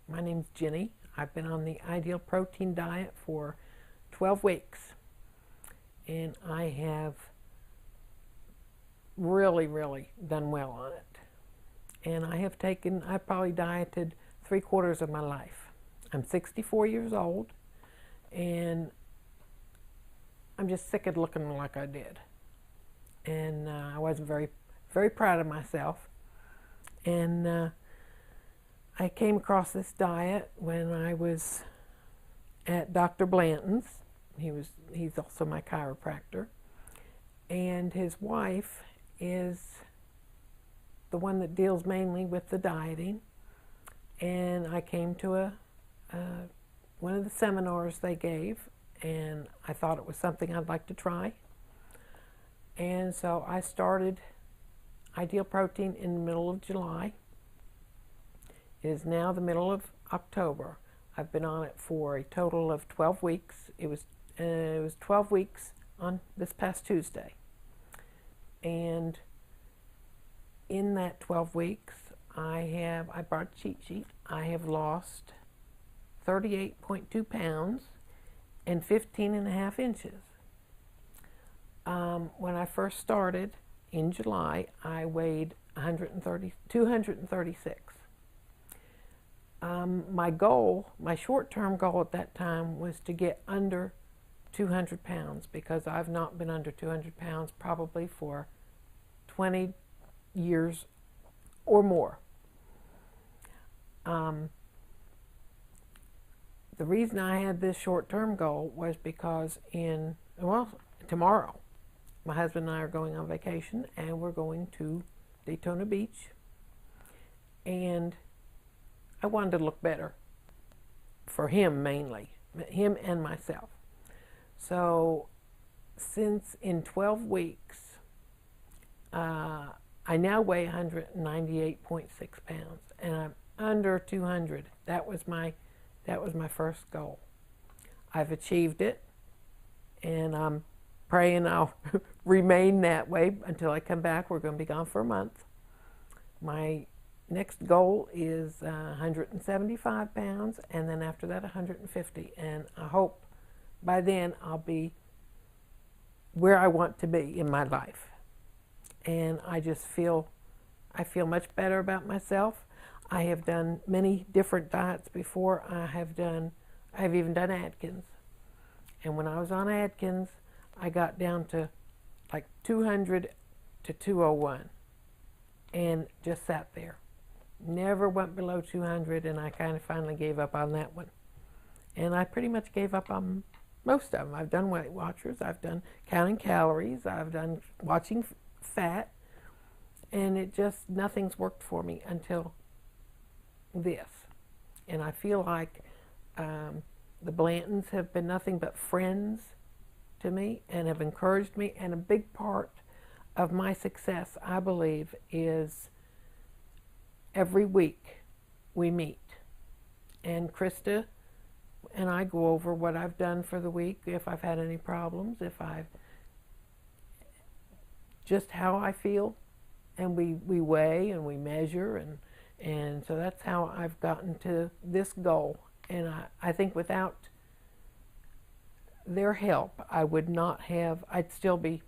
My name's Ginny. I've been on the ideal protein diet for 12 weeks, and I have really done well on it. And I've probably dieted 3/4 of my life. I'm 64 years old, and I'm just sick of looking like I did. And I wasn't very proud of myself. And I came across this diet when I was at Dr. Blanton's. He's also my chiropractor. And his wife is the one that deals mainly with the dieting. And I came to one of the seminars they gave, and I thought it was something I'd like to try. And so I started Ideal Protein in the middle of July. It is now the middle of October. I've been on it for a total of 12 weeks. It was 12 weeks on this past Tuesday. And in that 12 weeks, I brought a cheat sheet. I have lost 38.2 pounds and 15.5 inches. When I first started in July, I weighed 236. My short-term goal at that time was to get under 200 pounds, because I've not been under 200 pounds probably for 20 years or more. The reason I had this short-term goal was because tomorrow, my husband and I are going on vacation, and we're going to Daytona Beach, and I wanted to look better for him mainly, him and myself. So since in 12 weeks, I now weigh 198.6 pounds, and I'm under 200. That was my first goal. I've achieved it, and I'm praying I'll remain that way until I come back. We're going to be gone for a month. My next goal is 175 pounds, and then after that 150. And I hope by then I'll be where I want to be in my life. And I feel much better about myself. I have done many different diets before. I've even done Atkins. And when I was on Atkins, I got down to like 200 to 201 and just sat there. Never went below 200, and I kind of finally gave up on that one. And I pretty much gave up on most of them. I've done Weight Watchers, I've done counting calories, I've done watching fat, and nothing's worked for me until this. And I feel like the Blantons have been nothing but friends to me and have encouraged me, and a big part of my success, I believe, is every week we meet, and Krista and I go over what I've done for the week, if I've had any problems, just how I feel, and we weigh and we measure, and so that's how I've gotten to this goal. And I think without their help, I'd still be,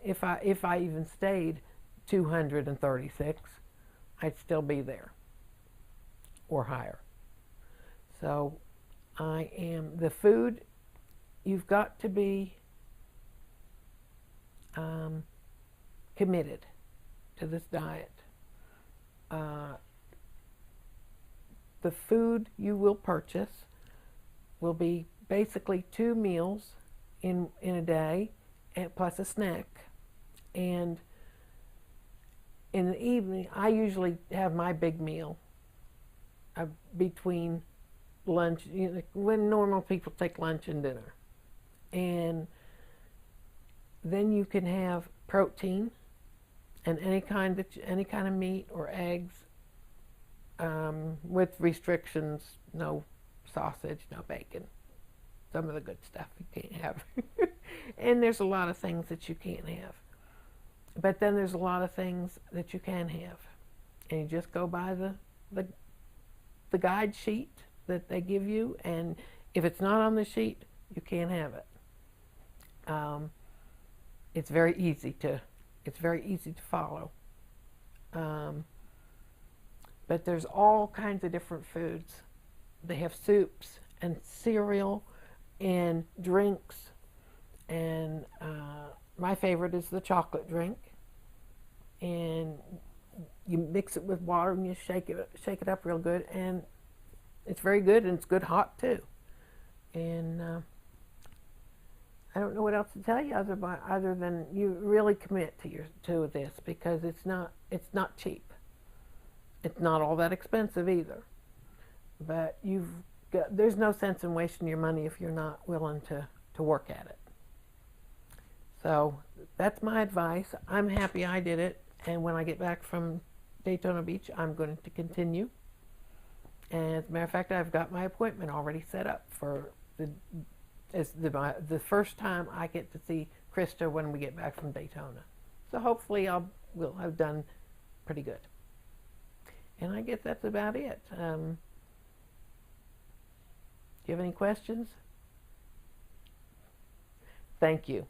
if I even stayed 236, I'd still be there or higher. So the food, you've got to be committed to this diet. The food you will purchase will be basically 2 meals in a day, and plus a snack. And in the evening, I usually have my big meal between lunch, when normal people take lunch and dinner. And then you can have protein and any kind of meat or eggs, with restrictions: no sausage, no bacon. Some of the good stuff you can't have. And there's a lot of things that you can't have. But then there's a lot of things that you can have. And you just go by the the guide sheet that they give you, and if it's not on the sheet, you can't have it. It's very easy to follow. But there's all kinds of different foods. They have soups and cereal and drinks, and my favorite is the chocolate drink. And you mix it with water and you shake it up real good, and it's very good, and it's good hot too. And I don't know what else to tell you other than you really commit to this, because it's not cheap. It's not all that expensive either. But there's no sense in wasting your money if you're not willing to work at it. So that's my advice. I'm happy I did it, and when I get back from Daytona Beach, I'm going to continue. And as a matter of fact, I've got my appointment already set up for the first time I get to see Krista when we get back from Daytona. So hopefully we'll have done pretty good. And I guess that's about it. Do you have any questions? Thank you.